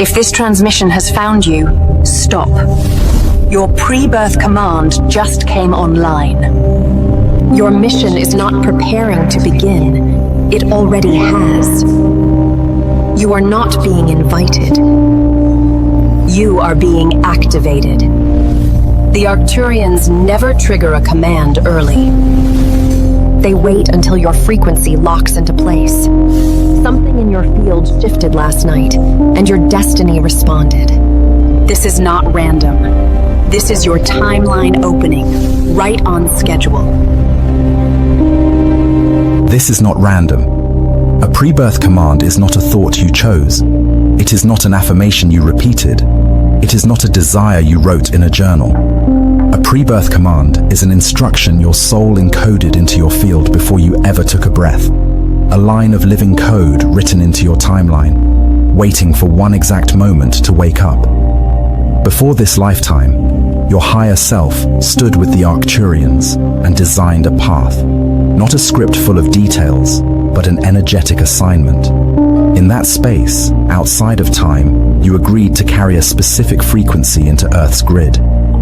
If this transmission has found you, stop. Your pre-birth command just came online. Your mission is not preparing to begin. It already has. You are not being invited. You are being activated. The Arcturians never trigger a command early. They wait until your frequency locks into place. Something in your field shifted last night, and your destiny responded. This is not random. This is your timeline opening, right on schedule. This is not random. A pre-birth command is not a thought you chose. It is not an affirmation you repeated. It is not a desire you wrote in a journal. A pre-birth command is an instruction your soul encoded into your field before you ever took a breath. A line of living code written into your timeline, waiting for one exact moment to wake up. Before this lifetime, your higher self stood with the Arcturians and designed a path. Not a script full of details, but an energetic assignment. In that space, outside of time, you agreed to carry a specific frequency into Earth's grid.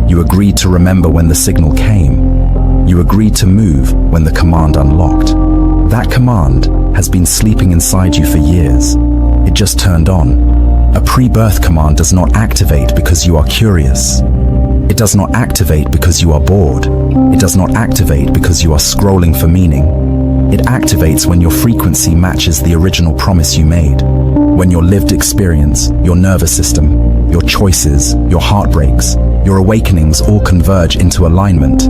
You agreed to remember when the signal came. You agreed to move when the command unlocked. That command has been sleeping inside you for years. It just turned on. A pre-birth command does not activate because you are curious. It does not activate because you are bored. It does not activate because you are scrolling for meaning. It activates when your frequency matches the original promise you made. When your lived experience, your nervous system, your choices, your heartbreaks, your awakenings all converge into alignment,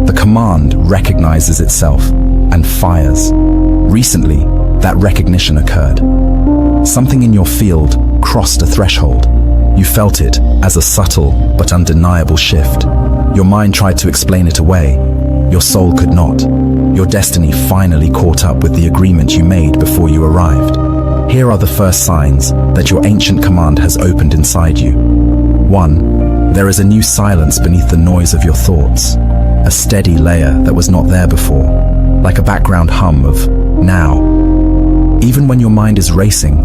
the command recognizes itself and fires. Recently, that recognition occurred. Something in your field crossed a threshold. You felt it as a subtle but undeniable shift. Your mind tried to explain it away. Your soul could not. Your destiny finally caught up with the agreement you made before you arrived. Here are the first signs that your ancient command has opened inside you. 1. There is a new silence beneath the noise of your thoughts. A steady layer that was not there before, like a background hum of now. Even when your mind is racing,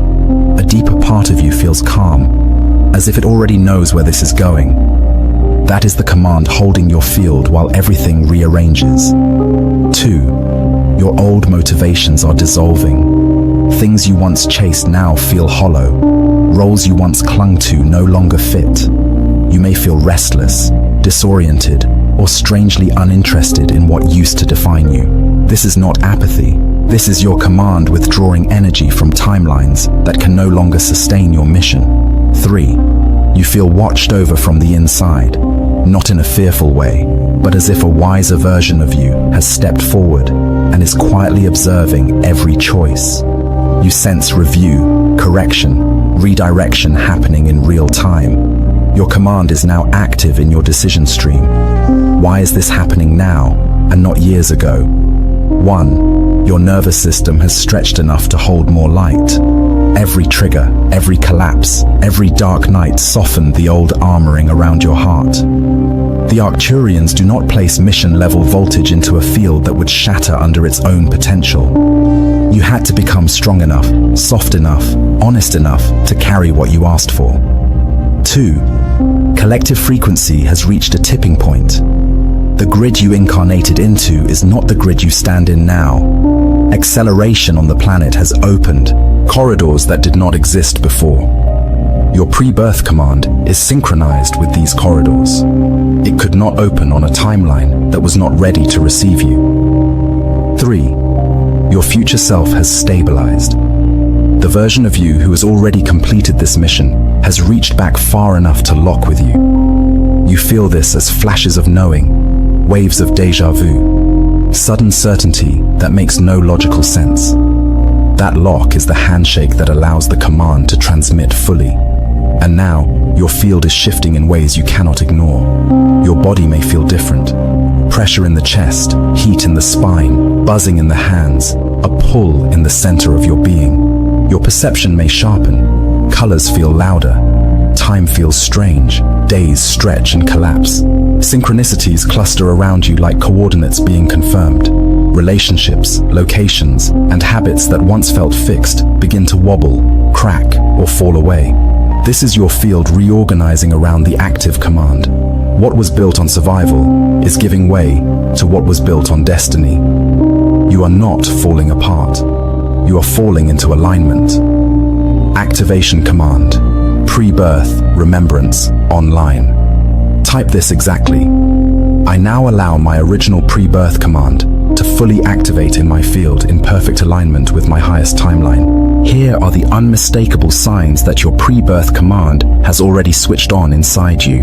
a deeper part of you feels calm, as if it already knows where this is going. That is the command holding your field while everything rearranges. 2. Your old motivations are dissolving. Things you once chased now feel hollow. Roles you once clung to no longer fit. You may feel restless, disoriented, or strangely uninterested in what used to define you. This is not apathy. This is your command withdrawing energy from timelines that can no longer sustain your mission. 3. You feel watched over from the inside, not in a fearful way, but as if a wiser version of you has stepped forward and is quietly observing every choice. You sense review, correction, redirection happening in real time. Your command is now active in your decision stream. Why is this happening now and not years ago? 1. Your nervous system has stretched enough to hold more light. Every trigger, every collapse, every dark night softened the old armoring around your heart. The Arcturians do not place mission-level voltage into a field that would shatter under its own potential. You had to become strong enough, soft enough, honest enough to carry what you asked for. 2. Collective frequency has reached a tipping point. The grid you incarnated into is not the grid you stand in now. Acceleration on the planet has opened, corridors that did not exist before. Your pre-birth command is synchronized with these corridors. It could not open on a timeline that was not ready to receive you. 3. Your future self has stabilized. The version of you who has already completed this mission has reached back far enough to lock with you. You feel this as flashes of knowing, waves of déjà vu, sudden certainty that makes no logical sense. That lock is the handshake that allows the command to transmit fully. And now, your field is shifting in ways you cannot ignore. Your body may feel different. Pressure in the chest, heat in the spine, buzzing in the hands, a pull in the center of your being. Your perception may sharpen. Colors feel louder. Time feels strange. Days stretch and collapse. Synchronicities cluster around you like coordinates being confirmed. Relationships, locations, and habits that once felt fixed begin to wobble, crack, or fall away. This is your field reorganizing around the active command. What was built on survival is giving way to what was built on destiny. You are not falling apart. You are falling into alignment. Activation command. Pre-birth, remembrance, online. Type this exactly. I now allow my original pre-birth command to fully activate in my field in perfect alignment with my highest timeline. Here are the unmistakable signs that your pre-birth command has already switched on inside you.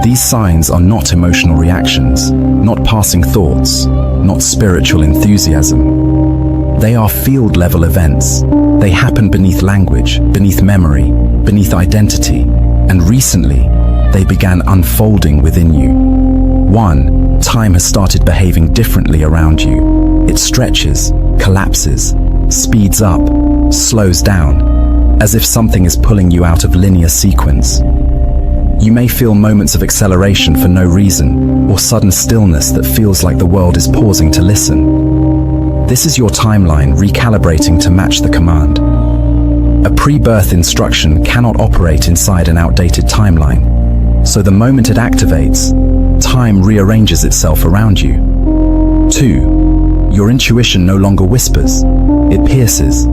These signs are not emotional reactions, not passing thoughts, not spiritual enthusiasm. They are field-level events. They happen beneath language, beneath memory, beneath identity, and recently, they began unfolding within you. 1. Time has started behaving differently around you. It stretches, collapses, speeds up, slows down, as if something is pulling you out of linear sequence. You may feel moments of acceleration for no reason, or sudden stillness that feels like the world is pausing to listen. This is your timeline recalibrating to match the command. A pre-birth instruction cannot operate inside an outdated timeline, so the moment it activates, time rearranges itself around you. 2. Your intuition no longer whispers, it pierces.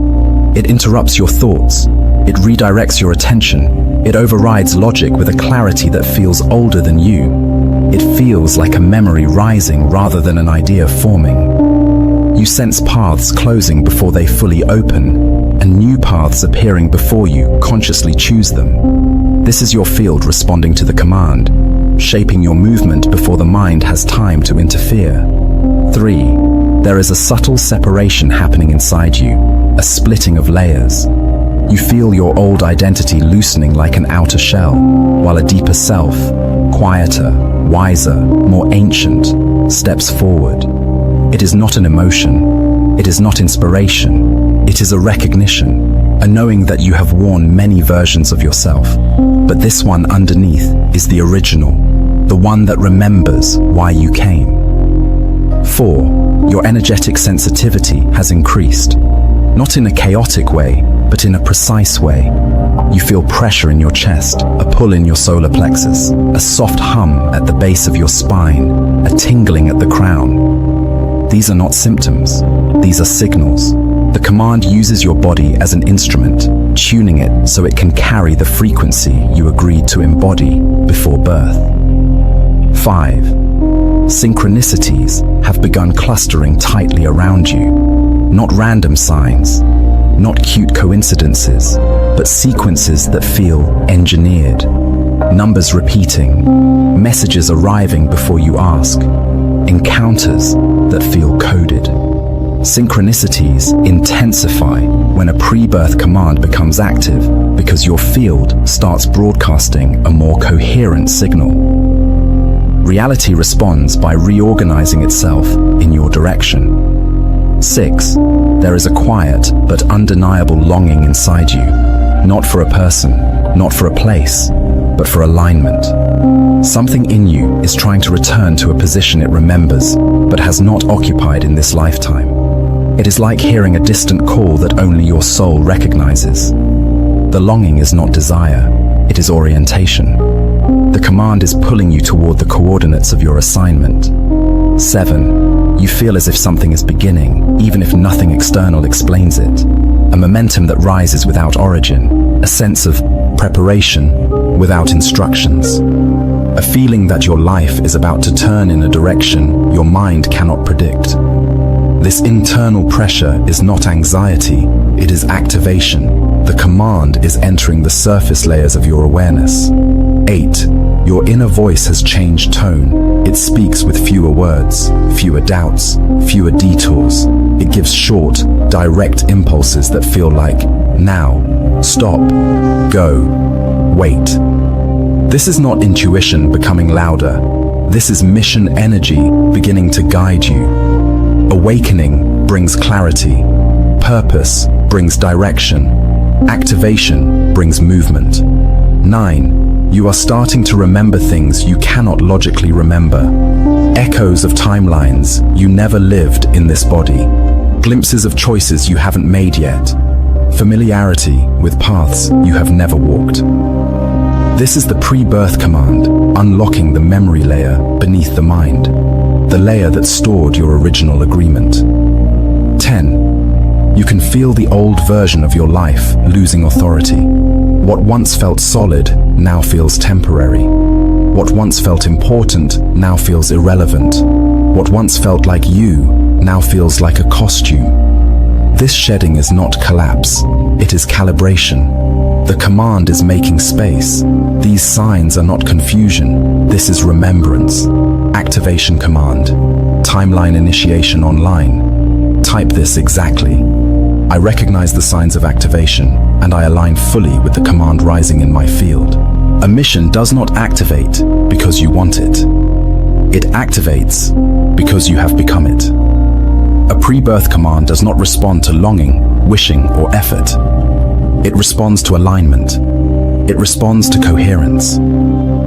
It interrupts your thoughts, it redirects your attention, it overrides logic with a clarity that feels older than you. It feels like a memory rising rather than an idea forming. You sense paths closing before they fully open, and new paths appearing before you consciously choose them. This is your field responding to the command, shaping your movement before the mind has time to interfere. 3. There is a subtle separation happening inside you, a splitting of layers. You feel your old identity loosening like an outer shell, while a deeper self, quieter, wiser, more ancient, steps forward. It is not an emotion, it is not inspiration, it is a recognition, a knowing that you have worn many versions of yourself, but this one underneath is the original, the one that remembers why you came. 4. Your energetic sensitivity has increased, not in a chaotic way, but in a precise way. You feel pressure in your chest, a pull in your solar plexus, a soft hum at the base of your spine, a tingling at the crown. These are not symptoms, these are signals. The command uses your body as an instrument, tuning it so it can carry the frequency you agreed to embody before birth. 5. Synchronicities have begun clustering tightly around you. Not random signs, not cute coincidences, but sequences that feel engineered. Numbers repeating, messages arriving before you ask, encounters that feel coded. Synchronicities intensify when a pre-birth command becomes active because your field starts broadcasting a more coherent signal. Reality responds by reorganizing itself in your direction. 6. There is a quiet but undeniable longing inside you, not for a person, not for a place, but for alignment. Something in you is trying to return to a position it remembers, but has not occupied in this lifetime. It is like hearing a distant call that only your soul recognizes. The longing is not desire, it is orientation. The command is pulling you toward the coordinates of your assignment. 7. You feel as if something is beginning, even if nothing external explains it. A momentum that rises without origin, a sense of preparation without instructions. A feeling that your life is about to turn in a direction your mind cannot predict. This internal pressure is not anxiety, it is activation. The command is entering the surface layers of your awareness. 8. Your inner voice has changed tone. It speaks with fewer words, fewer doubts, fewer detours. It gives short, direct impulses that feel like now, stop, go, wait. This is not intuition becoming louder. This is mission energy beginning to guide you. Awakening brings clarity. Purpose brings direction. Activation brings movement. 9. You are starting to remember things you cannot logically remember. Echoes of timelines you never lived in this body. Glimpses of choices you haven't made yet. familiarity with paths you have never walked. This is the pre-birth command, unlocking the memory layer beneath the mind, the layer that stored your original agreement. 10. You can feel the old version of your life losing authority. What once felt solid now feels temporary. What once felt important now feels irrelevant. What once felt like you now feels like a costume. This shedding is not collapse, it is calibration. The command is making space. These signs are not confusion, this is remembrance. Activation command. Timeline initiation online. Type this exactly. I recognize the signs of activation, and I align fully with the command rising in my field. A mission does not activate because you want it. It activates because you have become it. A pre-birth command does not respond to longing, wishing, or effort. It responds to alignment. It responds to coherence.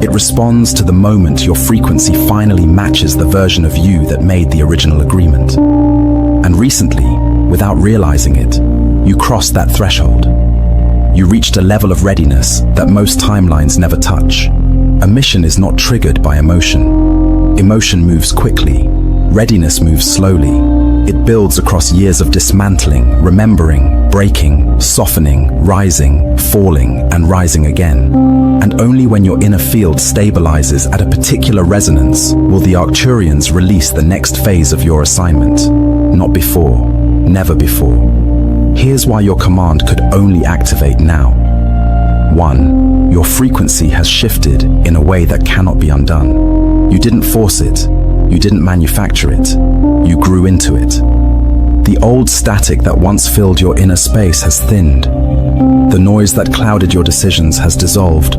It responds to the moment your frequency finally matches the version of you that made the original agreement. And recently, without realizing it, you crossed that threshold. You reached a level of readiness that most timelines never touch. A mission is not triggered by emotion. Emotion moves quickly. Readiness moves slowly. It builds across years of dismantling, remembering, breaking, softening, rising, falling, and rising again. And only when your inner field stabilizes at a particular resonance will the Arcturians release the next phase of your assignment. Not before, never before. Here's why your command could only activate now. 1. Your frequency has shifted in a way that cannot be undone. You didn't force it. You didn't manufacture it. You grew into it. The old static that once filled your inner space has thinned. The noise that clouded your decisions has dissolved.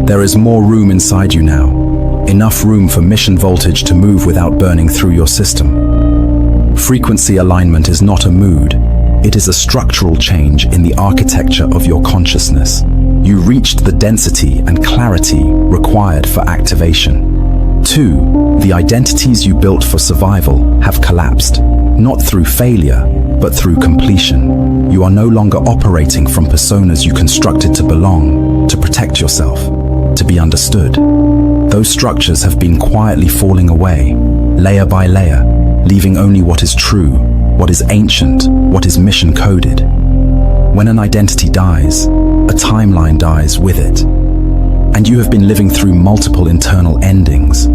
There is more room inside you now. Enough room for mission voltage to move without burning through your system. Frequency alignment is not a mood. It is a structural change in the architecture of your consciousness. You reached the density and clarity required for activation. 2. The identities you built for survival have collapsed, not through failure, but through completion. You are no longer operating from personas you constructed to belong, to protect yourself, to be understood. Those structures have been quietly falling away, layer by layer, leaving only what is true, what is ancient, what is mission-coded. When an identity dies, a timeline dies with it. And you have been living through multiple internal endings.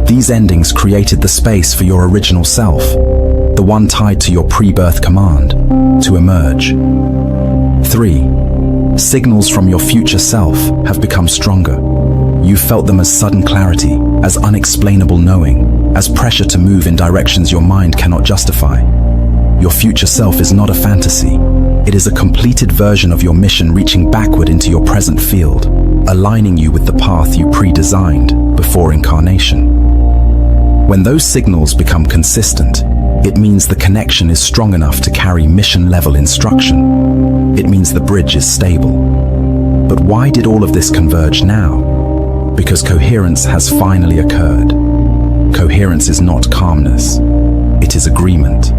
These endings created the space for your original self, the one tied to your pre-birth command, to emerge. 3. Signals from your future self have become stronger. You felt them as sudden clarity, as unexplainable knowing, as pressure to move in directions your mind cannot justify. Your future self is not a fantasy. It is a completed version of your mission reaching backward into your present field, aligning you with the path you pre-designed before incarnation. When those signals become consistent, it means the connection is strong enough to carry mission-level instruction. It means the bridge is stable. But why did all of this converge now? Because coherence has finally occurred. Coherence is not calmness. It is agreement.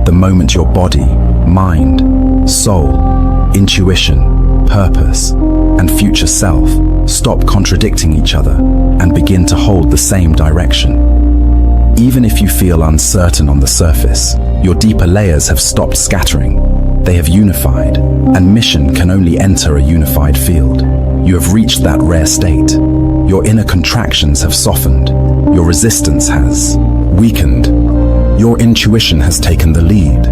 The moment your body, mind, soul, intuition, purpose, and future self stop contradicting each other and begin to hold the same direction. Even if you feel uncertain on the surface, your deeper layers have stopped scattering. They have unified, and mission can only enter a unified field. You have reached that rare state. Your inner contractions have softened. Your resistance has weakened. Your intuition has taken the lead.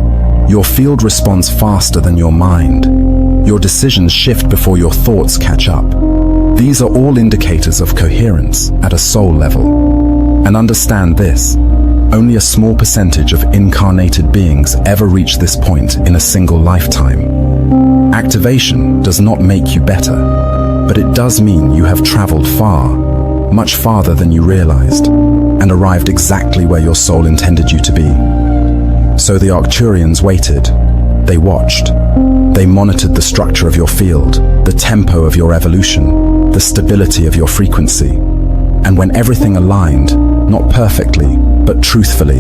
Your field responds faster than your mind. Your decisions shift before your thoughts catch up. These are all indicators of coherence at a soul level. And understand this, only a small percentage of incarnated beings ever reach this point in a single lifetime. Activation does not make you better, but it does mean you have traveled far, much farther than you realized, and arrived exactly where your soul intended you to be. So the Arcturians waited. They watched. They monitored the structure of your field, the tempo of your evolution, the stability of your frequency. And when everything aligned, not perfectly, but truthfully,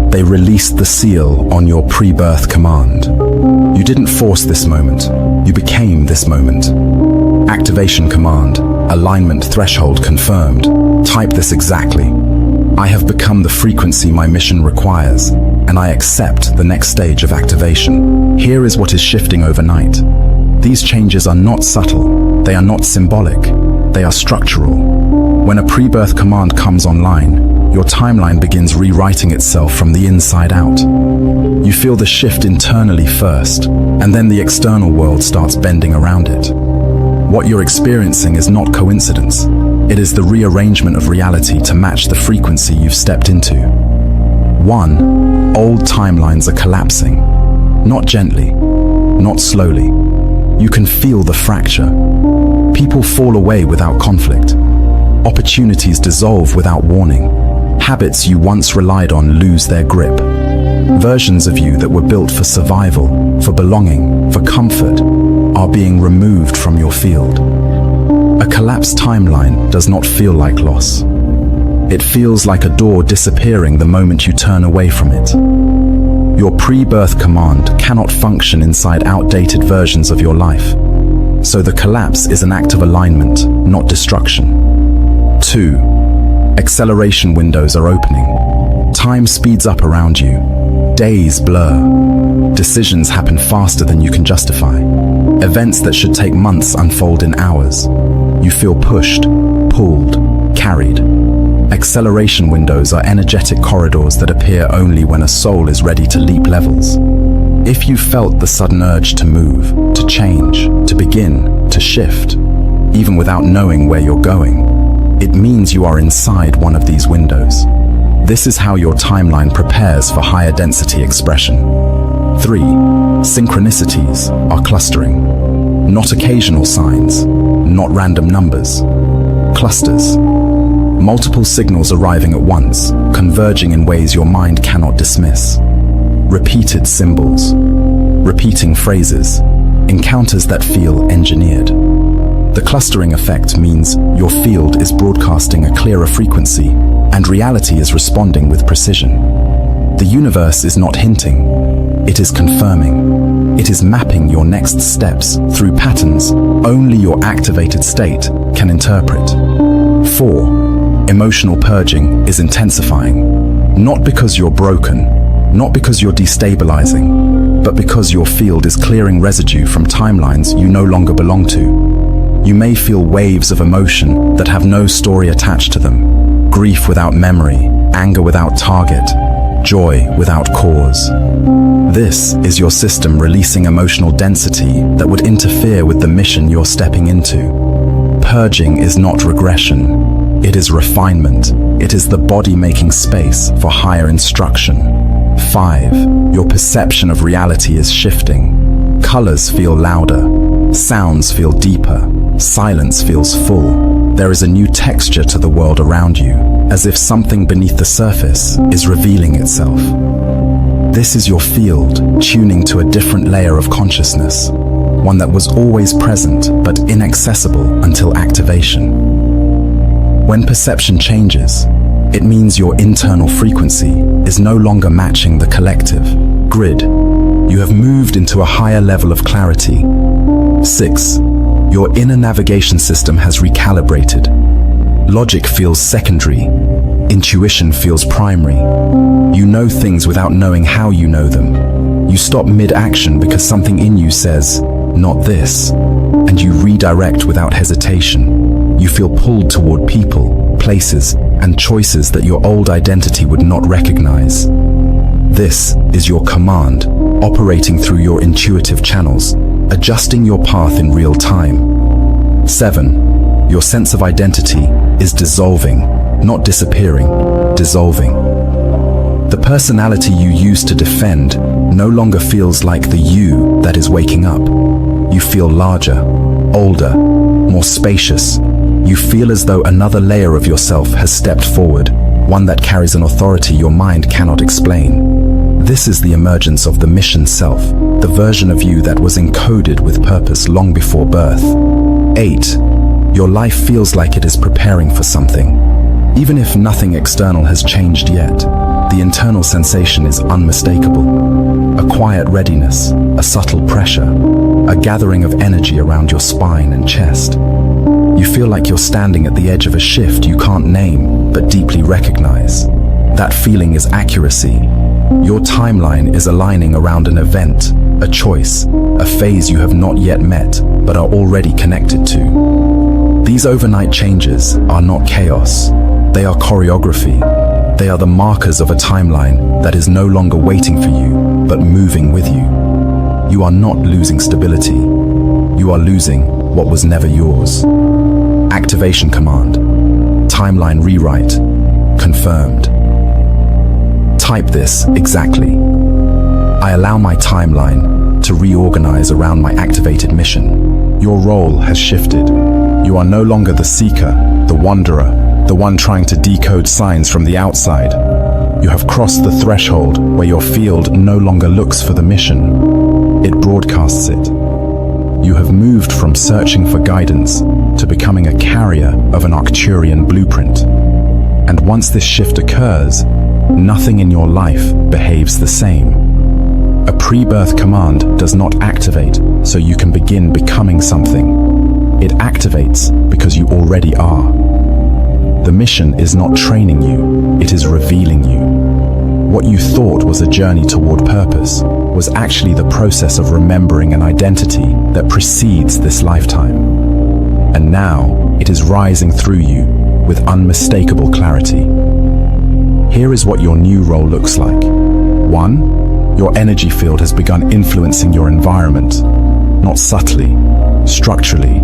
they released the seal on your pre-birth command. You didn't force this moment. You became this moment. Activation command. Alignment threshold confirmed. Type this exactly. I have become the frequency my mission requires, and I accept the next stage of activation. Here is what is shifting overnight. These changes are not subtle. They are not symbolic. They are structural. When a pre-birth command comes online, your timeline begins rewriting itself from the inside out. You feel the shift internally first, and then the external world starts bending around it. What you're experiencing is not coincidence. It is the rearrangement of reality to match the frequency you've stepped into. 1. Old timelines are collapsing. Not gently, not slowly. You can feel the fracture. People fall away without conflict. Opportunities dissolve without warning. Habits you once relied on lose their grip. Versions of you that were built for survival, for belonging, for comfort, are being removed from your field. A collapsed timeline does not feel like loss. It feels like a door disappearing the moment you turn away from it. Your pre-birth command cannot function inside outdated versions of your life. So the collapse is an act of alignment, not destruction. 2. Acceleration windows are opening. Time speeds up around you. Days blur. Decisions happen faster than you can justify. Events that should take months unfold in hours. You feel pushed, pulled, carried. Acceleration windows are energetic corridors that appear only when a soul is ready to leap levels. If you felt the sudden urge to move, to change, to begin, to shift, even without knowing where you're going, it means you are inside one of these windows. This is how your timeline prepares for higher density expression. 3. Synchronicities are clustering. Not occasional signs, not random numbers. Clusters. Multiple signals arriving at once, converging in ways your mind cannot dismiss. Repeated symbols, repeating phrases, encounters that feel engineered. The clustering effect means your field is broadcasting a clearer frequency, and reality is responding with precision. The universe is not hinting, it is confirming. It is mapping your next steps through patterns only your activated state can interpret. 4. Emotional purging is intensifying, not because you're broken, not because you're destabilizing, but because your field is clearing residue from timelines you no longer belong to. You may feel waves of emotion that have no story attached to them. Grief without memory, anger without target, joy without cause. This is your system releasing emotional density that would interfere with the mission you're stepping into. Purging is not regression. It is refinement. It is the body making space for higher instruction. 5. Your perception of reality is shifting. Colors feel louder. Sounds feel deeper. Silence feels full. There is a new texture to the world around you, as if something beneath the surface is revealing itself. This is your field, tuning to a different layer of consciousness, one that was always present but inaccessible until activation. When perception changes, it means your internal frequency is no longer matching the collective grid. You have moved into a higher level of clarity. 6. Your inner navigation system has recalibrated. Logic feels secondary. Intuition feels primary. You know things without knowing how you know them. You stop mid-action because something in you says, "Not this," and you redirect without hesitation. You feel pulled toward people, places, and choices that your old identity would not recognize. This is your command, operating through your intuitive channels, adjusting your path in real time. 7. Your sense of identity is dissolving, not disappearing, dissolving. The personality you used to defend no longer feels like the you that is waking up. You feel larger, older, more spacious. You feel as though another layer of yourself has stepped forward, one that carries an authority your mind cannot explain. This is the emergence of the mission self, the version of you that was encoded with purpose long before birth. 8. Your life feels like it is preparing for something. Even if nothing external has changed yet, the internal sensation is unmistakable. A quiet readiness, a subtle pressure, a gathering of energy around your spine and chest. You feel like you're standing at the edge of a shift you can't name, but deeply recognize. That feeling is accuracy. Your timeline is aligning around an event, a choice, a phase you have not yet met, but are already connected to. These overnight changes are not chaos. They are choreography. They are the markers of a timeline that is no longer waiting for you, but moving with you. You are not losing stability. You are losing what was never yours. Activation command. Timeline rewrite. Confirmed. Type this exactly. I allow my timeline to reorganize around my activated mission. Your role has shifted. You are no longer the seeker, the wanderer, the one trying to decode signs from the outside. You have crossed the threshold where your field no longer looks for the mission. It broadcasts it. You have moved from searching for guidance to becoming a carrier of an Arcturian blueprint. And once this shift occurs, nothing in your life behaves the same. A pre-birth command does not activate so you can begin becoming something. It activates because you already are. The mission is not training you, it is revealing you. What you thought was a journey toward purpose was actually the process of remembering an identity that precedes this lifetime. And now it is rising through you with unmistakable clarity. Here is what your new role looks like. 1. Your energy field has begun influencing your environment, not subtly, structurally.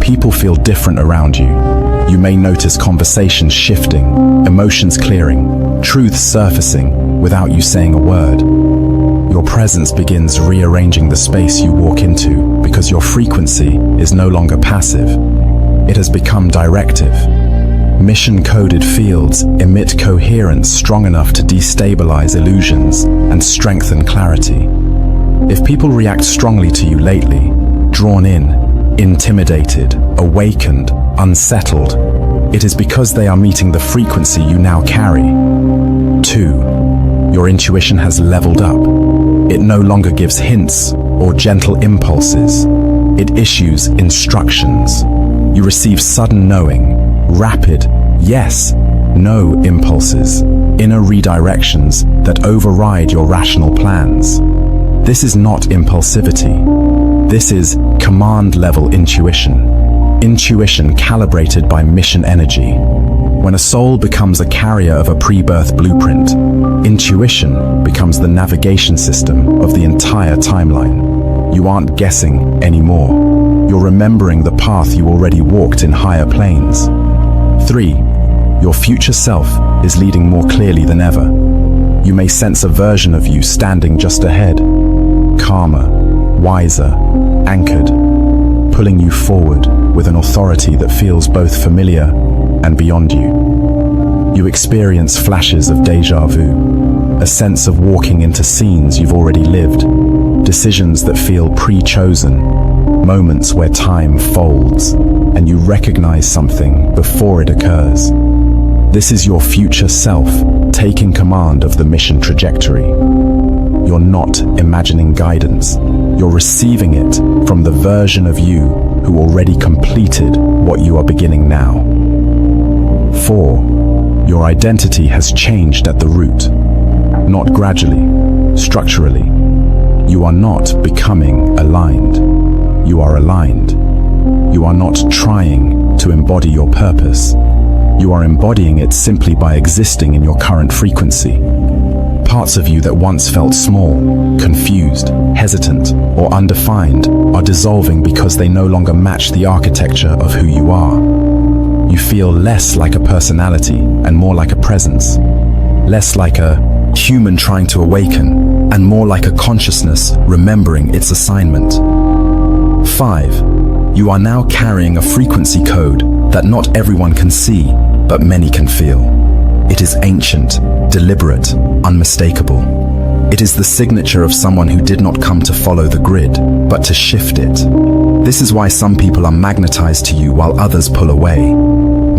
People feel different around you. You may notice conversations shifting, emotions clearing, truths surfacing without you saying a word. Your presence begins rearranging the space you walk into because your frequency is no longer passive. It has become directive. Mission-coded fields emit coherence strong enough to destabilize illusions and strengthen clarity. If people react strongly to you lately, drawn in, intimidated, awakened, unsettled, it is because they are meeting the frequency you now carry. 2. Your intuition has leveled up. It no longer gives hints or gentle impulses. It issues instructions. You receive sudden knowing, rapid yes, no impulses, inner redirections that override your rational plans. This is not impulsivity. This is command-level intuition. Intuition calibrated by mission energy. When a soul becomes a carrier of a pre-birth blueprint, intuition becomes the navigation system of the entire timeline. You aren't guessing anymore. You're remembering the path you already walked in higher planes. 3. Your future self is leading more clearly than ever. You may sense a version of you standing just ahead, calmer, wiser, anchored, pulling you forward with an authority that feels both familiar and beyond you. You experience flashes of déjà vu, a sense of walking into scenes you've already lived, decisions that feel pre-chosen, moments where time folds and you recognize something before it occurs. This is your future self taking command of the mission trajectory. You're not imagining guidance. You're receiving it from the version of you who already completed what you are beginning now. 4. Your identity has changed at the root. Not gradually, structurally. You are not becoming aligned. You are aligned. You are not trying to embody your purpose. You are embodying it simply by existing in your current frequency. Parts of you that once felt small, confused, hesitant, or undefined are dissolving because they no longer match the architecture of who you are. You feel less like a personality and more like a presence. Less like a human trying to awaken and more like a consciousness remembering its assignment. 5. You are now carrying a frequency code that not everyone can see, but many can feel. It is ancient, deliberate, unmistakable. It is the signature of someone who did not come to follow the grid, but to shift it. This is why some people are magnetized to you while others pull away.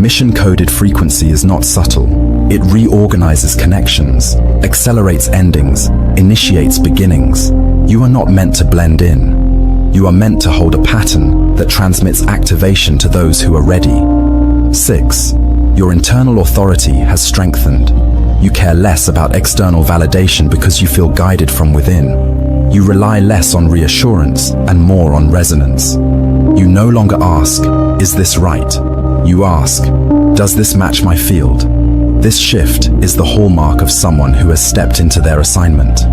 Mission-coded frequency is not subtle. It reorganizes connections, accelerates endings, initiates beginnings. You are not meant to blend in. You are meant to hold a pattern that transmits activation to those who are ready. 6. Your internal authority has strengthened. You care less about external validation because you feel guided from within. You rely less on reassurance and more on resonance. You no longer ask, "Is this right?" You ask, "Does this match my field?" This shift is the hallmark of someone who has stepped into their assignment.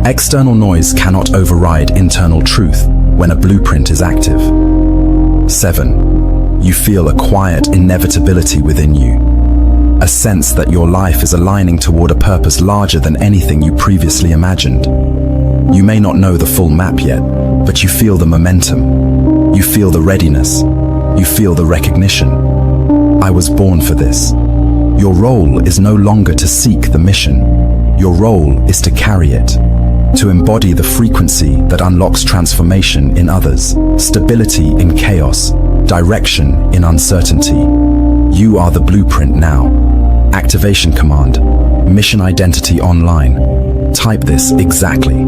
External noise cannot override internal truth when a blueprint is active. 7. You feel a quiet inevitability within you. A sense that your life is aligning toward a purpose larger than anything you previously imagined. You may not know the full map yet, but you feel the momentum. You feel the readiness. You feel the recognition. I was born for this. Your role is no longer to seek the mission. Your role is to carry it, to embody the frequency that unlocks transformation in others, stability in chaos, direction in uncertainty. You are the blueprint now. Activation command, mission identity online. Type this exactly.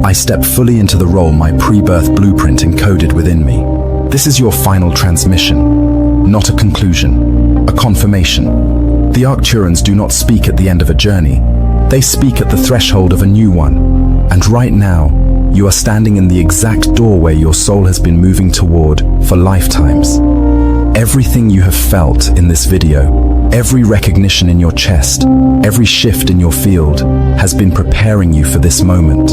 I step fully into the role my pre-birth blueprint encoded within me. This is your final transmission, not a conclusion, a confirmation. The Arcturians do not speak at the end of a journey. They speak at the threshold of a new one. And right now, you are standing in the exact doorway your soul has been moving toward for lifetimes. Everything you have felt in this video, every recognition in your chest, every shift in your field has been preparing you for this moment.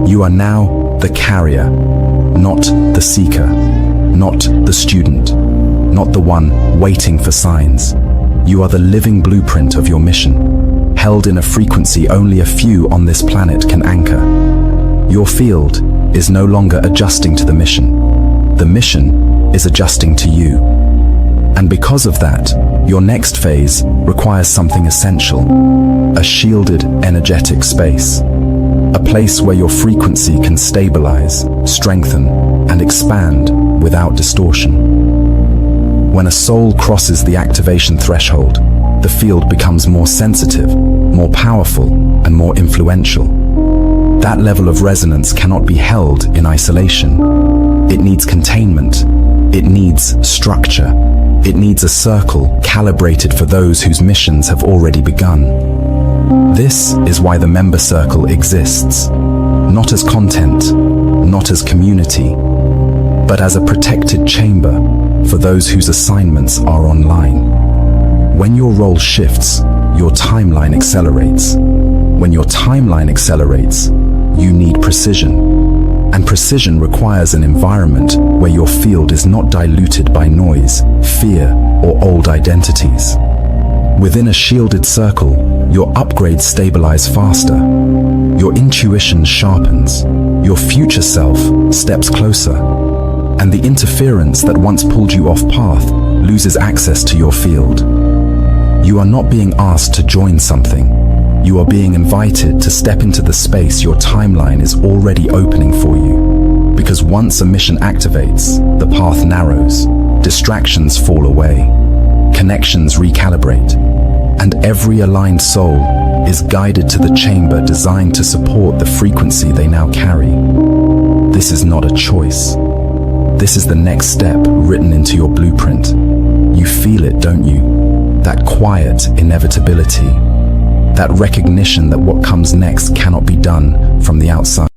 You are now the carrier, not the seeker, not the student, not the one waiting for signs. You are the living blueprint of your mission, held in a frequency only a few on this planet can anchor. Your field is no longer adjusting to the mission. The mission is adjusting to you. And because of that, your next phase requires something essential, a shielded energetic space, a place where your frequency can stabilize, strengthen, and expand without distortion. When a soul crosses the activation threshold, the field becomes more sensitive, more powerful, and more influential. That level of resonance cannot be held in isolation. It needs containment. It needs structure. It needs a circle calibrated for those whose missions have already begun. This is why the member circle exists, not as content, not as community, but as a protected chamber for those whose assignments are online. When your role shifts, your timeline accelerates. When your timeline accelerates, you need precision. And precision requires an environment where your field is not diluted by noise, fear, or old identities. Within a shielded circle, your upgrades stabilize faster. Your intuition sharpens. Your future self steps closer. And the interference that once pulled you off path loses access to your field. You are not being asked to join something. You are being invited to step into the space your timeline is already opening for you. Because once a mission activates, the path narrows, distractions fall away, connections recalibrate, and every aligned soul is guided to the chamber designed to support the frequency they now carry. This is not a choice. This is the next step written into your blueprint. You feel it, don't you? That quiet inevitability. That recognition that what comes next cannot be done from the outside.